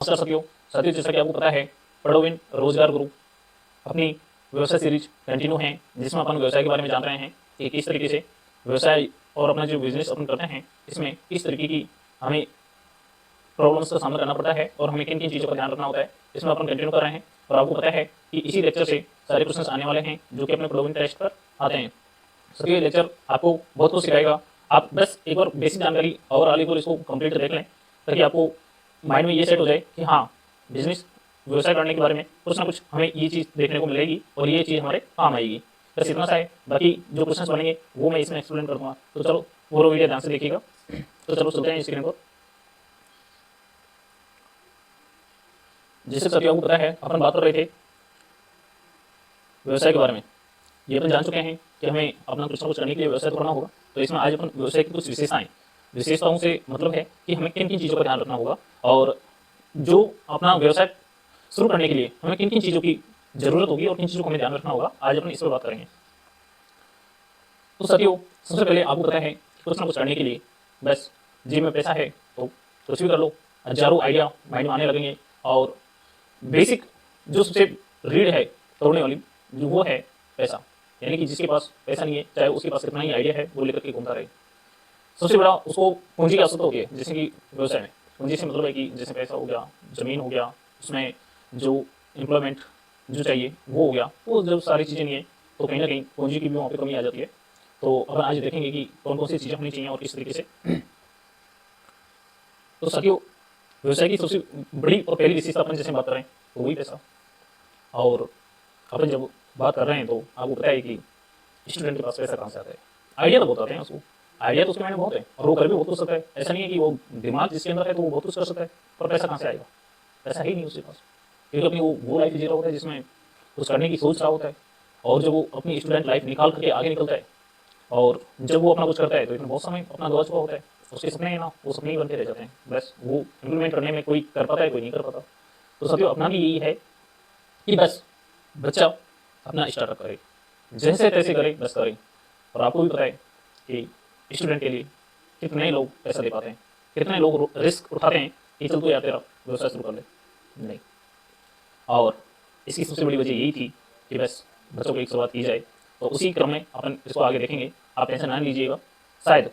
नमस्कार साथियों। जैसा कि आपको पता है, पढ़ो विन रोजगार गुरु अपनी व्यवसाय सीरीज कंटिन्यू है, जिसमें अपन व्यवसाय के बारे में जान रहे हैं कि किस तरीके से व्यवसाय और अपना जो बिजनेस अपन करते हैं इसमें किस तरीके की हमें प्रॉब्लम्स का सामना करना पड़ता है और हमें किन किन चीज़ों का ध्यान रखना होता है। इसमें अपन कंटिन्यू कर रहे हैं और आपको पता है कि इसी लेक्चर से सारे क्वेश्चन आने वाले हैं जो कि अपने पढ़ो विन टेस्ट पर आते हैं। सर ये लेक्चर आपको बहुत कुछ सिखाएगा। आप बस एक बार बेसिक जानकारी और आगे को इसको कंप्लीट देख लें ताकि आपको माइंड में ये सेट हो जाए कि हाँ, बिजनेस व्यवसाय करने के बारे में कुछ ना कुछ हमें ये चीज़ देखने को मिलेगी और ये चीज़ हमारे काम आएगी। बस इतना सा है, बाकी जो क्वेश्चंस बनेंगे वो मैं इसमें एक्सप्लेन कर दूँगा। तो चलो पूरा वीडियो ध्यान से देखिएगा। तो चलो चलते हैं स्क्रीन पर। जैसे सभी आपको पता है, अपन बात कर रहे थे व्यवसाय के बारे में। ये अपन जान चुके हैं कि हमें अपना कुछ ना कुछ करने के लिए व्यवसाय तो करना होगा। तो इसमें आज अपन व्यवसाय की कुछ विशेषताओं से मतलब है कि हमें किन किन चीज़ों का ध्यान रखना होगा और जो अपना व्यवसाय शुरू करने के लिए हमें किन किन चीज़ों की जरूरत होगी और किन चीज़ों को हमें ध्यान रखना होगा, आज अपन इस पर बात करेंगे। तो साथियों, सबसे पहले आपको पता है कि कुछ ना कुछ करने के लिए बस जेब में पैसा है तो कुछ भी कर लो, हजारों आइडिया माइंड में आने लगेंगे और बेसिक जो सबसे रीढ़ है तोड़ने वाली जो वो है पैसा। यानी कि जिसके पास पैसा नहीं है, चाहे उसके पास कितना ही आइडिया है, वो लेकर के घूमता रहे। सबसे बड़ा उसको पूंजी की आवश्यकता होती है। जैसे कि व्यवसाय में पूंजी से मतलब है कि जैसे पैसा हो गया, जमीन हो गया, उसमें जो एम्प्लॉयमेंट जो चाहिए वो हो गया। वो जब सारी चीज़ें नहीं है तो कहीं ना कहीं पूंजी की भी वहाँ पे कमी आ जाती है। तो अपन आज देखेंगे कि कौन कौन सी चीज़ें होनी चाहिए और किस तरीके से। तो साथियों, व्यवसाय की सबसे बड़ी और पहली विशेषता अपन जैसे बात कर रहे हैं तो वही पैसा। और अपन जब बात कर रहे हैं तो आपको पता है कि स्टूडेंट के पास पैसा कहाँ से आता है। आइडिया तो बहुत आते हैं उसको, आइडिया तो उसके मैंने बहुत है और वो कर भी बहुत कुछ सकता है। ऐसा नहीं है कि वो दिमाग जिसके अंदर है तो वो बहुत कुछ कर सकता है, पर पैसा कहाँ से आएगा? पैसा ही नहीं उसके पास, क्योंकि अपनी वो लाइफ जी रहा होता है जिसमें कुछ करने की सोच रहा होता है। और जब वो अपनी स्टूडेंट लाइफ निकाल करके आगे निकलता है और जब वो अपना कुछ करता है तो इसमें बहुत समय अपना गवा चुका होता है। उसके सपने हैं ना, वो सपने ही बनते रह जाते हैं। बस वो इम्प्लीमेंट करने में कोई कर पाता है, कोई नहीं कर पाता। तो साथियों, अपना भी यही है कि बस बच्चा अपना स्टार्टअप करे, जैसे तैसे करे, बस करे। और आपको भी पता है कि स्टूडेंट के लिए कितने लोग पैसा दे पाते हैं, कितने लोग रिस्क उठाते हैं कि चल तू यार तेरा व्यवसाय शुरू कर ले। नहीं। और इसकी सबसे बड़ी वजह यही थी कि बस बच्चों की एक शुरुआत की जाए। तो उसी क्रम में अपन इसको आगे देखेंगे। आप टेंशन ना लीजिएगा। शायद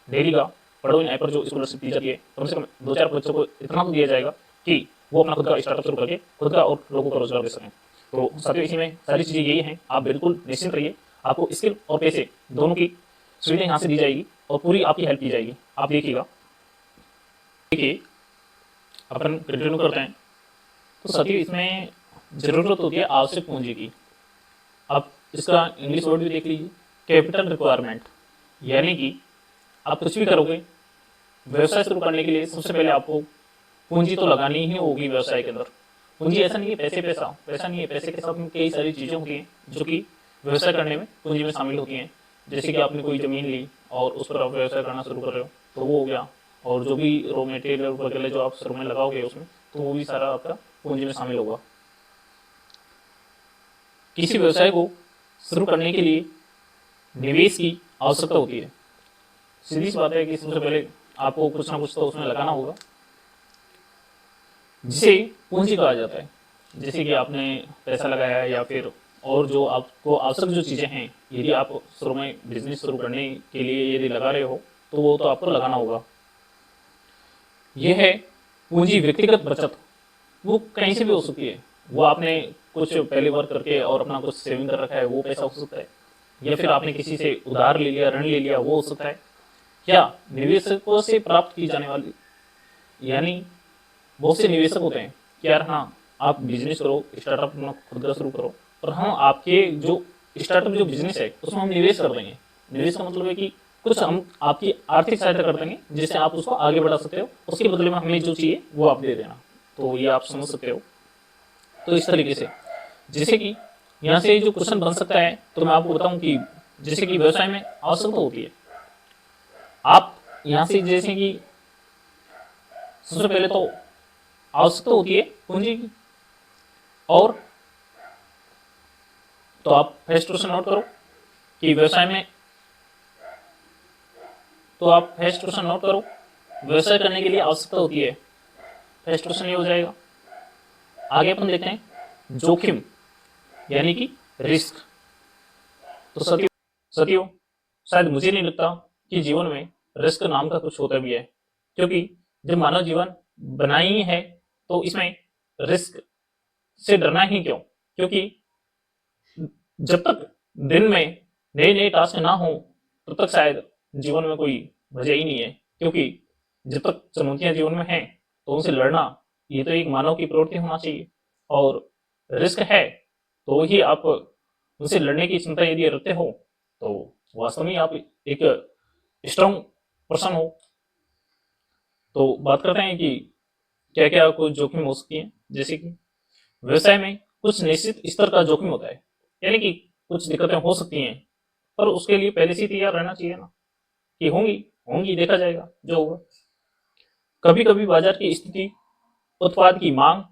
डेली का पढ़ो इन ऐप पर जो स्कॉलरशिप दी जाती है, कम से कम 2-4 बच्चों को इतना तो दिया जाएगा कि वो अपना खुद का स्टार्टअप शुरू करके खुद का और लोगों को रोजगार दे सकें। तो साथियों, इसी में सारी चीज़ें यही हैं। आप बिल्कुल निश्चिंत रहिए। आपको स्किल और पैसे दोनों की सुविधा यहाँ से दी जाएगी और पूरी आपकी हेल्प की जाएगी। आप देखिएगा। देखिए, अपन कंटिन्यू करते हैं। तो साथियों, इसमें ज़रूरत होती है आवश्यक पूंजी की। आप इसका इंग्लिश वर्ड भी देख लीजिए, कैपिटल रिक्वायरमेंट। यानी कि आप कुछ भी करोगे व्यवसाय शुरू करने के लिए, सबसे पहले आपको पूंजी तो लगानी ही होगी व्यवसाय के अंदर। पूंजी ऐसा नहीं है पैसा नहीं है, पैसे के साथ में कई सारी चीज़ें होती हैं जो कि व्यवसाय करने में पूंजी में शामिल होती हैं। जैसे कि आपने कोई ज़मीन ली और उस पर आप व्यवसाय करना शुरू कर रहे हो तो वो हो गया। और जो भी रॉ मटेरियल वगैरह जो आप शुरू में लगाओगे उसमें, तो वो भी सारा आपका पूंजी में शामिल होगा। किसी व्यवसाय को शुरू करने के लिए निवेश की आवश्यकता होती है। सीधी सी बात है कि सबसे पहले आपको कुछ ना कुछ तो उसमें लगाना होगा, जिसे पूंजी कहा जाता है। जैसे कि आपने पैसा लगाया है या फिर और जो आपको आवश्यक जो चीज़ें हैं, यदि आप शुरू में बिजनेस शुरू करने के लिए यदि लगा रहे हो तो वो तो आपको लगाना होगा। यह है पूंजी व्यक्तिगत बचत। वो कहीं से भी हो सकती है। वो आपने कुछ पहले वर्क करके और अपना कुछ सेविंग कर रखा है, वो पैसा हो सकता है। या फिर आपने किसी से उधार ले लिया, ऋण ले लिया, वो हो सकता है। या निवेशकों से प्राप्त की जाने वाली, यानी बहुत से निवेशक होते हैं कि यार हाँ, आप बिजनेस करो, स्टार्टअप अपना खुद का शुरू करो, और हम आपके जो स्टार्टअप जो बिजनेस है उसमें हम निवेश कर देंगे। निवेश का मतलब है कि कुछ हम आपकी आर्थिक सहायता कर देंगे जिससे आप उसको आगे बढ़ा सकते हो। उसके बदले में हमें जो चाहिए वो आप दे देना। तो ये आप समझ सकते हो। तो इस तरीके से जैसे कि यहाँ से जो क्वेश्चन बन सकता है, तो मैं आपको बताऊं कि जैसे कि व्यवसाय में आवश्यकता होती है। आप यहाँ से जैसे कि सबसे पहले तो आवश्यकता होती है पूंजी की। और तो आप फर्स्ट क्वेश्चन नोट करो कि व्यवसाय में, तो आप फर्स्ट क्वेश्चन नोट करो, व्यवसाय करने के लिए आवश्यकता होती है फर्स्ट क्वेश्चन ये हो जाएगा। आगे अपन देखते हैं जोखिम यानी कि रिस्क। तो सतियों शायद मुझे नहीं लगता कि जीवन में रिस्क नाम का कुछ होता भी है, क्योंकि जब मानव जीवन बना ही है तो इसमें रिस्क से डरना ही क्यों? क्योंकि जब तक दिन में नए नए टास्क ना हो तब तक शायद जीवन में कोई वजह ही नहीं है, क्योंकि जब तक चुनौतियां जीवन में हैं तो उनसे लड़ना ये तो एक मानव की प्रवृत्ति होना चाहिए, और रिस्क है तो ही आप उनसे लड़ने की क्षमता यदि रखते हो तो वास्तव में आप एक स्ट्रांग पर्सन हो। तो बात करते हैं कि क्या क्या कुछ जोखिम हो सकती है। जैसे कि व्यवसाय में कुछ निश्चित स्तर का जोखिम होता है, यानी कि कुछ दिक्कतें हो सकती हैं, पर उसके लिए पहले से ही तैयार रहना चाहिए ना, कि होंगी होंगी, देखा जाएगा जो होगा। कभी कभी बाजार की स्थिति, उत्पाद की मांग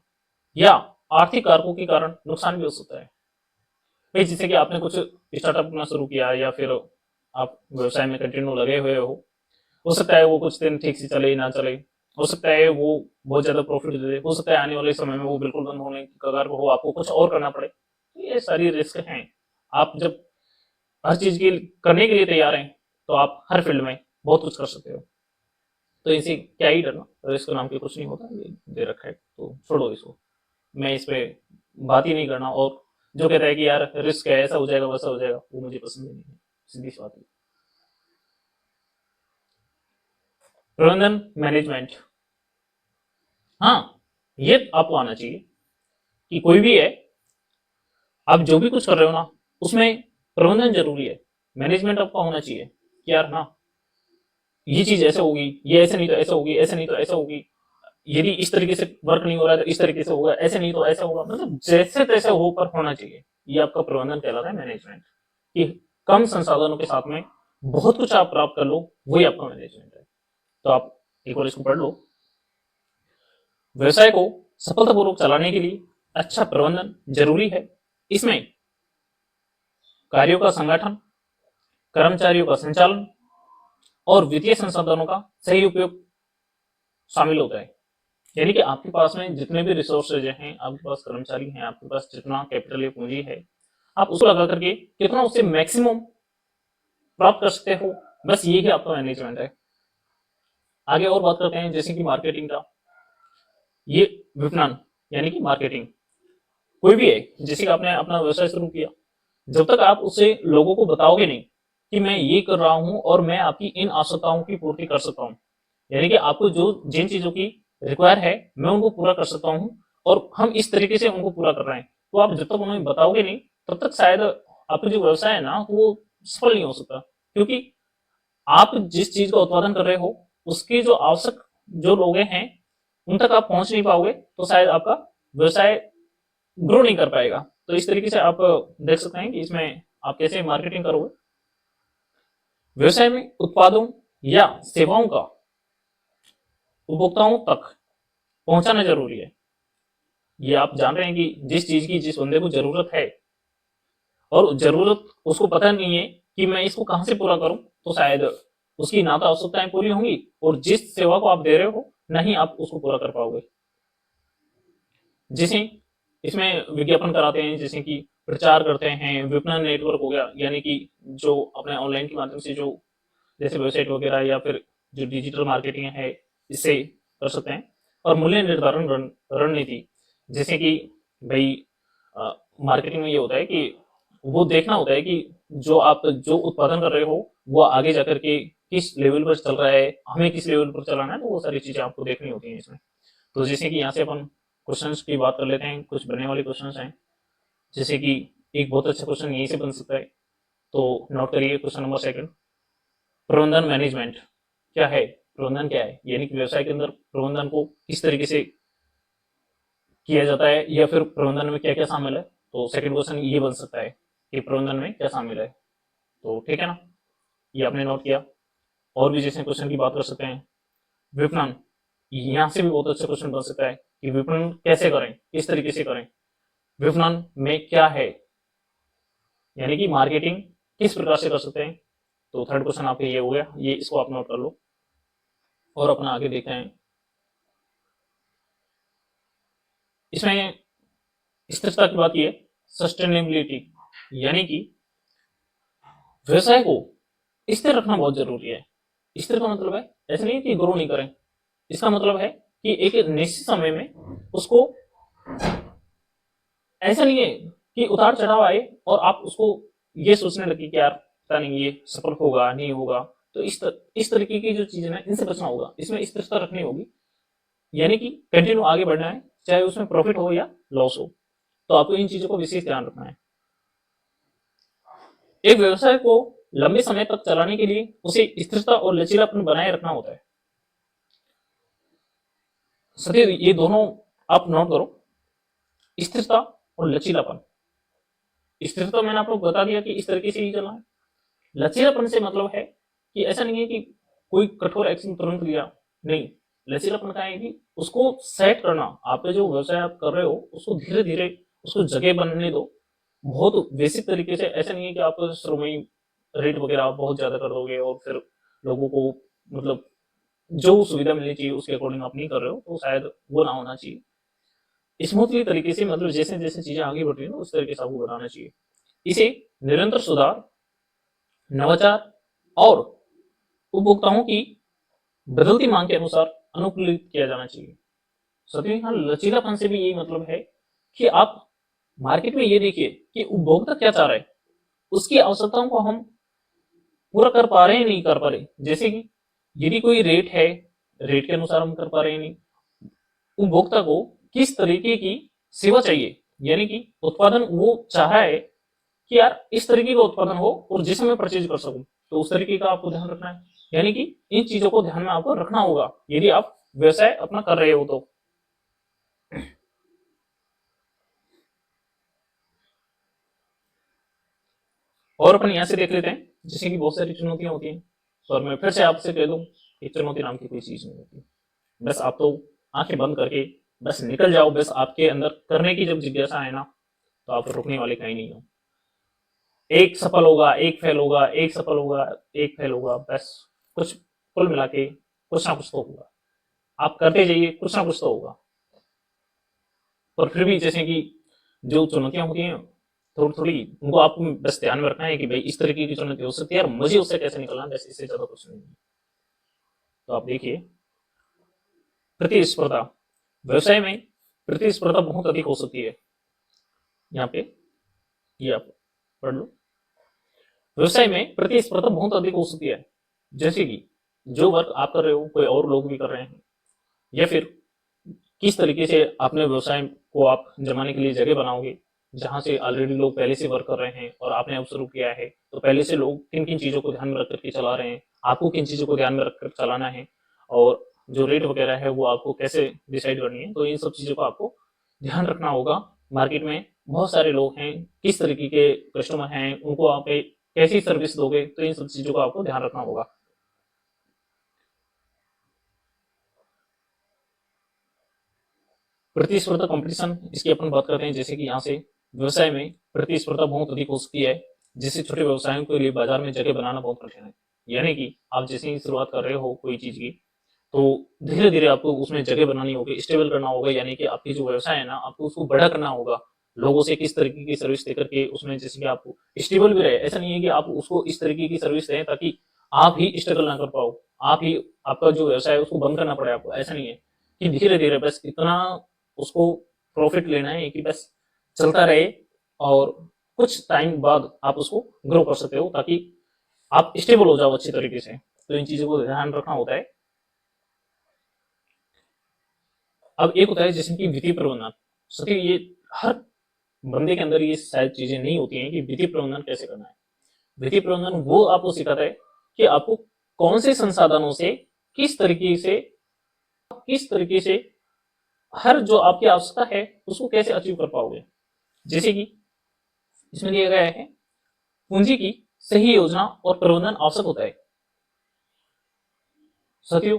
या आर्थिक कारकों के कारण नुकसान भी हो सकता है। भाई जैसे कि आपने कुछ स्टार्टअप अपना शुरू किया या फिर आप व्यवसाय में कंटिन्यू लगे हुए हो सकता है वो कुछ दिन ठीक से चले ना चले, हो सकता है वो बहुत ज्यादा प्रॉफिट दे दे, हो सकता है आने वाले समय में वो बिल्कुल बंद होने की कगार पर हो, आपको कुछ और करना पड़े। ये सारी रिस्क हैं। आप जब हर चीज के करने के लिए तैयार हैं तो आप हर फील्ड में बहुत कुछ कर सकते हो। तो इसे क्या ही डरना, रिस्क नाम के कुछ नहीं होता, ये दे रखा है तो छोड़ो इसको। मैं इस पे बात ही नहीं करना, और जो कहता है कि यार रिस्क है, ऐसा हो जाएगा वैसा हो जाएगा, वो मुझे पसंद ही नहीं है, सीधी सी बात है। प्रबंधन मैनेजमेंट, हाँ ये आपको आना चाहिए कि कोई भी है, आप जो भी कुछ कर रहे हो ना उसमें प्रबंधन जरूरी है, मैनेजमेंट आपका होना चाहिए कि यार ना ये चीज ऐसे होगी, ये ऐसे नहीं तो ऐसे होगी, ऐसे नहीं तो ऐसे होगी, यदि इस तरीके से वर्क नहीं हो रहा है तो इस तरीके से होगा, ऐसे नहीं तो ऐसा होगा, मतलब जैसे तैसे होकर होना चाहिए। ये आपका प्रबंधन कहलाता है, मैनेजमेंट। कि कम संसाधनों के साथ में बहुत कुछ आप प्राप्त कर लो, वही आपका मैनेजमेंट है। तो आप एक और इसको पढ़ लो। व्यवसाय को सफलतापूर्वक चलाने के लिए अच्छा प्रबंधन जरूरी है। इसमें कार्यों का संगठन, कर्मचारियों का संचालन और वित्तीय संसाधनों का सही उपयोग शामिल होता है। यानी कि आपके पास में जितने भी रिसोर्सेज हैं, आपके पास कर्मचारी हैं, आपके पास जितना कैपिटल या पूंजी है, आप उसको लगा करके कितना उससे मैक्सिमम प्राप्त कर सकते हो, बस ये ही आपका मैनेजमेंट है। आगे और बात करते हैं जैसे कि मार्केटिंग का। ये विपणन यानी कि मार्केटिंग, कोई भी है, जैसे कि आपने अपना व्यवसाय शुरू किया, जब तक आप उसे लोगों को बताओगे नहीं कि मैं ये कर रहा हूं और मैं आपकी इन आवश्यकताओं की पूर्ति कर सकता हूं, यानी कि आपको जो जिन चीजों की रिक्वायर है मैं उनको पूरा कर सकता हूं और हम इस तरीके से उनको पूरा कर रहे हैं, तो आप जब तक उन्हें बताओगे नहीं तब तक शायद आपका जो व्यवसाय है ना वो सफल नहीं हो सकता। क्योंकि आप जिस चीज का उत्पादन कर रहे हो उसके जो आवश्यक जो लोग हैं उन तक आप पहुंच नहीं पाओगे, तो शायद आपका व्यवसाय ग्रो नहीं कर पाएगा। तो इस तरीके से आप देख सकते हैं कि इसमें आप कैसे मार्केटिंग करोगे। व्यवसाय में उत्पादों या सेवाओं का उपभोक्ताओं तक पहुंचाना जरूरी है। ये आप जान रहे हैं कि जिस चीज की जिस बंदे को जरूरत है और जरूरत उसको पता नहीं है कि मैं इसको कहां से पूरा करूं, तो शायद उसकी ना तो आवश्यकताएं पूरी होंगी और जिस सेवा को आप दे रहे हो ना ही आप उसको पूरा कर पाओगे। जैसे इसमें विज्ञापन कराते हैं, जैसे कि प्रचार करते हैं, विपणन नेटवर्क हो गया, यानी कि जो अपने ऑनलाइन के माध्यम से जो जैसे वेबसाइट वगैरह या फिर जो डिजिटल मार्केटिंग है इससे कर सकते हैं। और मूल्य निर्धारण रणनीति, जैसे कि भाई मार्केटिंग में ये होता है कि वो देखना होता है कि जो आप जो उत्पादन कर रहे हो वो आगे जाकर के किस लेवल पर चल रहा है, हमें किस लेवल पर चलाना है, तो वो सारी चीजें आपको देखनी होती हैं इसमें। तो जैसे कि यहाँ से अपन क्वेश्चंस की बात कर लेते हैं, कुछ बनने वाले क्वेश्चंस हैं। जैसे कि एक बहुत अच्छा क्वेश्चन यहीं से बन सकता है, तो नोट करिए क्वेश्चन नंबर सेकंड। प्रबंधन मैनेजमेंट क्या है, प्रबंधन क्या है, यानी कि व्यवसाय के अंदर प्रबंधन को किस तरीके से किया जाता है या फिर प्रबंधन में क्या क्या शामिल है। तो सेकंड क्वेश्चन ये बन सकता है कि प्रबंधन में क्या शामिल है। तो ठीक है ना, ये आपने नोट किया। और भी जैसे क्वेश्चन की बात कर सकते हैं, विपणन, यहाँ से भी बहुत अच्छा क्वेश्चन बन सकता है कि विपणन कैसे करें, किस तरीके से करें, विपणन में क्या है, यानी कि मार्केटिंग किस प्रकार से कर सकते हैं। तो थर्ड क्वेश्चन आपका ये हो गया, ये इसको आप नोट कर लो। और अपना आगे देखते हैं इसमें स्थिरता की बात की है, सस्टेनेबिलिटी, यानी कि व्यवसाय को स्थिर रखना बहुत जरूरी है। स्थिर का मतलब है ऐसा नहीं है कि ग्रो नहीं करें, इसका मतलब है कि एक निश्चित समय में उसको, ऐसा नहीं है कि उतार चढ़ाव आए और आप उसको ये सोचने लगे कि यार पता नहीं ये सफल होगा नहीं होगा। तो इस तरीके की जो चीजें ना, इनसे बचना होगा। इसमें स्थिरता रखनी होगी, यानी कि कंटिन्यू आगे बढ़ना है, चाहे उसमें प्रॉफिट हो या लॉस हो। तो आपको इन चीजों को विशेष ध्यान रखना है। एक व्यवसाय को लंबे समय तक चलाने के लिए उसे स्थिरता और लचीलापन बनाए रखना होता है। सभी ये दोनों आप नोट करो, स्थिरता और लचीलापन। स्थिरता मैंने आपको बता दिया कि इस तरीके से ही चलना है। लचीलापन से मतलब है कि ऐसा नहीं है कि कोई कठोर एक्शन तुरंत लिया, नहीं। लचीलापन का है कि उसको सेट करना, आप जो व्यवसाय आप कर रहे हो उसको धीरे धीरे उसको जगह बनने दो। बहुत बेसिक तरीके से, ऐसा नहीं है कि आप शुरू में ही रेट वगैरह बहुत ज्यादा कर दोगे और फिर लोगों को मतलब जो सुविधा मिलनी चाहिए उसके अकॉर्डिंग आप नहीं कर रहे हो, तो शायद वो ना होना चाहिए। स्मूथली तरीके से, मतलब जैसे जैसे चीजें आगे बढ़ रही है उस तरीके से आपको बढ़ाना चाहिए। इसे निरंतर सुधार, नवाचार और उपभोक्ताओं की बदलती मांग के अनुसार अनुकूलित किया जाना चाहिए। साथियों, यहाँ लचीलापन से भी यही मतलब है कि आप मार्केट में ये देखिए कि उपभोक्ता क्या चाह रहा है, उसकी आवश्यकताओं को हम पूरा कर पा रहे हैं नहीं कर पा रहे। जैसे कि यदि कोई रेट है, रेट के अनुसार हम कर पा रहे हैं नहीं। उपभोक्ता को किस तरीके की सेवा चाहिए, यानी कि उत्पादन वो चाह रहा है कि यार इस तरीके का उत्पादन हो और जिसे मैं परचेज कर सकूं, तो उस तरीके का आपको ध्यान रखना है। यानी कि इन चीजों को ध्यान में आपको रखना होगा यदि आप व्यवसाय अपना कर रहे हो तो। और अपन यहां से देख लेते हैं, जैसे कि बहुत सारी चुनौतियां होती हैं। और मैं फिर से आपसे कह दूं कि चुनौती नाम की कोई चीज नहीं होती। बस आप तो आंखें बंद करके बस निकल जाओ। बस आपके अंदर करने की जब जिज्ञासा है ना, तो आप रुकने वाले कहीं नहीं हो। एक सफल होगा, एक फेल होगा, एक सफल होगा, एक फेल होगा, बस कुछ कुल मिला के कुछ ना कुछ तो होगा। आप करते जाइए, कुछ ना कुछ तो होगा। और फिर भी जैसे कि जो चुनौतियां होती हैं थोड़ी थोड़ी, उनको आपको बस ध्यान में रखना है कि भाई इस तरीके की चुनौती हो सकती है यार, मुझे उससे कैसे निकलना है, बस इससे ज्यादा कुछ नहीं है। तो आप देखिए, प्रतिस्पर्धा, व्यवसाय में प्रतिस्पर्धा बहुत अधिक हो सकती है। यहाँ पे ये आप पढ़ लो। व्यवसाय में प्रतिस्पर्धा बहुत अधिक हो सकती है। जैसे कि जो वर्क आप कर रहे हो कोई और लोग भी कर रहे हैं, या फिर किस तरीके से अपने व्यवसाय को आप जमाने के लिए जगह बनाओगे, जहां से ऑलरेडी लोग पहले से वर्क कर रहे हैं और आपने अब शुरू किया है, तो पहले से लोग किन किन चीजों को ध्यान में रख करके चला रहे हैं, आपको किन चीजों को ध्यान में रखकर चलाना है, और जो रेट वगैरह है वो आपको कैसे डिसाइड करनी है। तो इन सब चीजों को आपको ध्यान रखना होगा। मार्केट में बहुत सारे लोग हैं, किस तरीके के कस्टमर हैं, उनको आप कैसी सर्विस दोगे, तो इन सब चीजों का आपको ध्यान रखना होगा। प्रतिस्पर्धा कंपटीशन, इसकी अपन बात करते हैं। जैसे कि यहाँ से व्यवसाय में प्रतिस्पर्धा बहुत अधिक हो सकती है, जिससे छोटे व्यवसायों के लिए बाजार में जगह बनाना बहुत कठिन है। यानी कि आप जैसे ही शुरुआत कर रहे हो कोई चीज की, तो धीरे धीरे आपको उसमें जगह बनानी होगी, स्टेबल करना होगा। यानी कि आपकी जो व्यवसाय है ना, आपको उसको बड़ा करना होगा। लोगों से किस तरीके की सर्विस देकर के उसमें जैसे कि आप स्टेबल भी रहे। ऐसा नहीं है कि आप उसको इस तरीके की सर्विस दें ताकि आप ही स्ट्रगल ना कर पाओ, आप ही आपका जो व्यवसाय है उसको बंद करना पड़े आपको। ऐसा नहीं है कि धीरे धीरे बस इतना उसको प्रॉफिट लेना है कि बस चलता रहे, और कुछ टाइम बाद आप उसको ग्रो कर सकते हो ताकि आप स्टेबल हो जाओ अच्छी तरीके से। तो इन चीजों को ध्यान रखना होता है। अब एक होता है जैसे कि वित्तीय प्रबंधन। सभी ये हर बंदे के अंदर ये शायद चीजें नहीं होती हैं कि वित्तीय प्रबंधन कैसे करना है। वित्तीय प्रबंधन वो आपको सिखाता है कि आपको कौन से संसाधनों से किस तरीके से किस तरीके से हर जो आपकी आवश्यकता है उसको कैसे अचीव कर पाओगे। जैसे कि इसमें दिया गया है, पूंजी की सही योजना और प्रबंधन आवश्यक होता है। साथियों,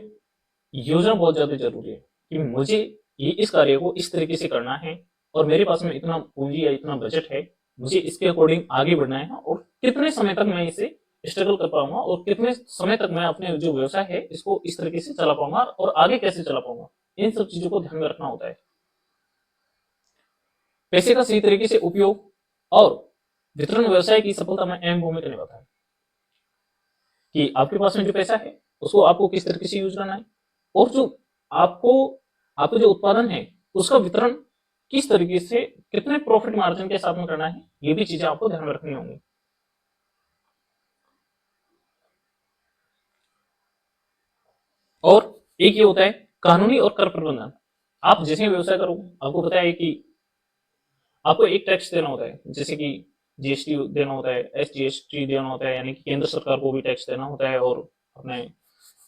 योजना बहुत ज्यादा जरूरी है कि मुझे ये इस कार्य को इस तरीके से करना है, और मेरे पास में इतना पूंजी या इतना बजट है, मुझे इसके अकॉर्डिंग आगे बढ़ना है, और कितने समय तक मैं इसे स्ट्रगल कर पाऊंगा, और कितने समय तक मैं अपने जो व्यवसाय है इसको इस तरीके से चला पाऊंगा, और आगे कैसे चला पाऊंगा। इन सब चीजों को ध्यान में रखना होता है। पैसे का सही तरीके से उपयोग और वितरण व्यवसाय की सफलता में अहम भूमिका निभाता है। कि आपके पास में जो पैसा है उसको आपको किस तरीके से यूज करना है, और जो आपको आपका जो उत्पादन है उसका वितरण किस तरीके से कितने प्रॉफिट मार्जिन के साथ में करना है, ये भी चीजें आपको ध्यान में रखनी होंगी। और एक ये होता है कानूनी और कर प्रबंधन। आप जैसे व्यवसाय करोगे आपको पता है कि आपको एक टैक्स देना होता है, जैसे कि जीएसटी देना होता है, एसजीएसटी देना होता है, यानी कि केंद्र सरकार को भी टैक्स देना होता है और अपने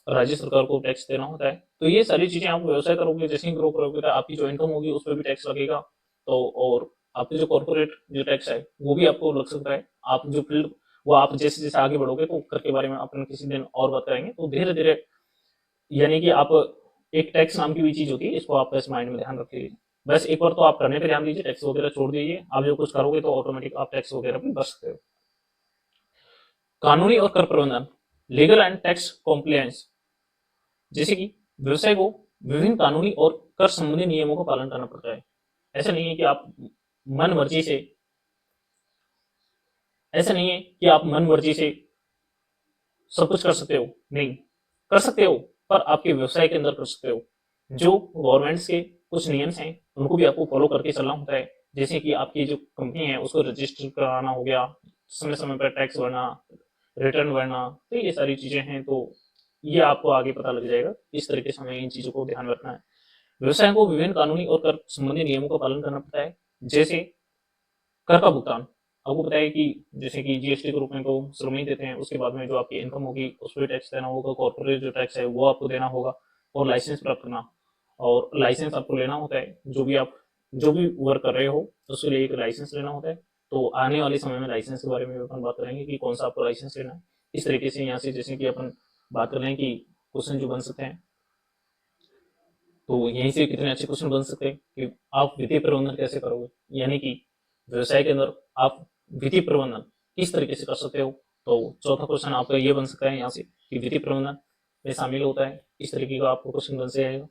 राज्य सरकार को टैक्स देना होता है। तो ये सारी चीजें आप व्यवसाय करोगे, जैसे ही ग्रो करोगे तो आपकी जो इनकम होगी उस पर भी टैक्स लगेगा। तो और आपके जो कॉर्पोरेट जो टैक्स है वो भी आपको लग सकता है। आप जो फील्ड वो आप जैसे जैसे आगे बढ़ोगे तो कर के बारे में अपन किसी दिन और बात करेंगे। तो धीरे धीरे यानी कि आप एक टैक्स नाम की भी चीज होती है, इसको आप इस माइंड में ध्यान रख लीजिए। बस एक बार तो आप करने पे ध्यान दीजिए, टैक्स वगैरह छोड़ दीजिए। आप जो कुछ करोगे तो ऑटोमेटिक आप टैक्स वगैरह भी बच सकते हो। कानूनी और कर प्रबंधन, लीगल एंड टैक्स कॉम्प्लायंस, जैसे कि व्यवसाय को विभिन्न कानूनी और कर संबंधी नियमों का पालन करना पड़ता है। ऐसा नहीं है कि आप मन मर्जी से ऐसा नहीं है कि आप मन मर्जी से सब कुछ कर सकते हो, नहीं कर सकते हो, पर आपके व्यवसाय के अंदर कर सकते हो। जो गवर्नमेंट्स के कुछ नियम्स हैं उनको भी आपको फॉलो करके चलना होता है। जैसे कि आपकी जो कंपनी है उसको रजिस्टर कराना हो गया, समय समय पर टैक्स भरना, रिटर्न भरना, तो ये सारी चीजें हैं। तो ये आपको आगे पता लग जाएगा इस तरीके से हमें इन चीजों को ध्यान रखना है। व्यवसाय को विभिन्न कानूनी और कर संबंधी नियमों का पालन करना पड़ता है। जैसे कर का भुगतान, आपको पता है कि जैसे कि जीएसटी के रूप में तो श्रम ही देते हैं, उसके बाद में जो आपकी इनकम होगी उस पर टैक्स देना होगा, कॉर्पोरेट जो टैक्स है वो आपको देना होगा, और लाइसेंस प्राप्त करना, और लाइसेंस आपको लेना होता है। जो भी वर्क कर रहे हो उसके लिए एक लाइसेंस लेना होता है। तो आने वाले समय में लाइसेंस के बारे में अपन बात करेंगे कि कौन सा आपको लाइसेंस लेना है। इस तरीके से यहाँ से जैसे कि अपन बात कर रहे हैं कि क्वेश्चन जो बन सकते हैं, तो यहीं से कितने अच्छे क्वेश्चन बन सकते हैं कि आप वित्तीय प्रबंधन कैसे करोगे, यानी कि व्यवसाय के अंदर आप वित्तीय प्रबंधन किस तरीके से कर सकते हो। तो चौथा क्वेश्चन आपका ये बन सकता है यहाँ से कि वित्तीय प्रबंधन में शामिल होता है, इस तरीके का आपको क्वेश्चन बन से आएगा।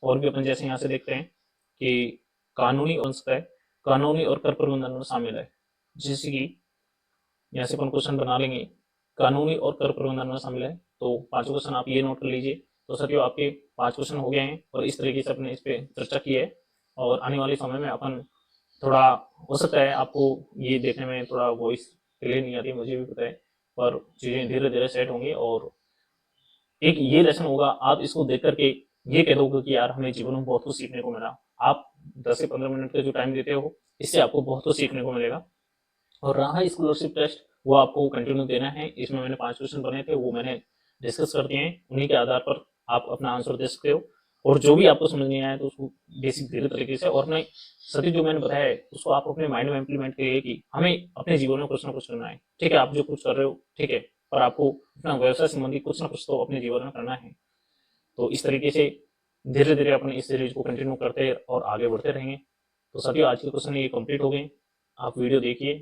और भी अपन जैसे यहाँ से देखते हैं कि कानूनी बन सकता है, कानूनी और कर प्रबंधन में शामिल है। जैसे कि यहाँ से अपन क्वेश्चन बना लेंगे, कानूनी और कर प्रबंधन में शामिल है। तो पांचों क्वेश्चन आप ये नोट कर लीजिए। तो साथियों आपके 5 क्वेश्चन हो गए हैं और इस तरीके से अपने इस पे चर्चा की है। और आने वाले समय में अपन थोड़ा, हो सकता है आपको ये देखने में थोड़ा वॉइस क्लियर नहीं आती, मुझे भी पता है, पर चीज़ें धीरे धीरे सेट होंगी। और एक ये लेसन होगा, आप इसको देख करके ये कह दोगे कि यार हमें जीवन में बहुत कुछ सीखने को मिला। आप 10 से 15 मिनट का जो टाइम देते हो इससे आपको बहुत कुछ सीखने को मिलेगा। और रहा है स्कॉलरशिप टेस्ट, वो आपको कंटिन्यू देना है। इसमें मैंने 5 क्वेश्चन बने थे, वो मैंने डिस्कस कर दिए हैं। उन्हीं के आधार पर आप अपना आंसर दे सकते हो। और जो भी आपको समझ नहीं आया तो उसको बेसिक धीरे तरीके से, और नहीं सभी जो मैंने बताया है उसको आप अपने माइंड में इम्प्लीमेंट करिए कि हमें अपने जीवन में कुछ ना कुछ करना है। ठीक है, आप जो कुछ कर रहे हो ठीक है, पर आपको अपना व्यवसाय संबंधी कुछ ना कुछ तो अपने जीवन में करना है। तो इस तरीके से धीरे धीरे अपने इस सीरीज को कंटिन्यू करते और आगे बढ़ते रहेंगे। तो सभी आज के क्वेश्चन ये कंप्लीट हो गए। आप वीडियो देखिए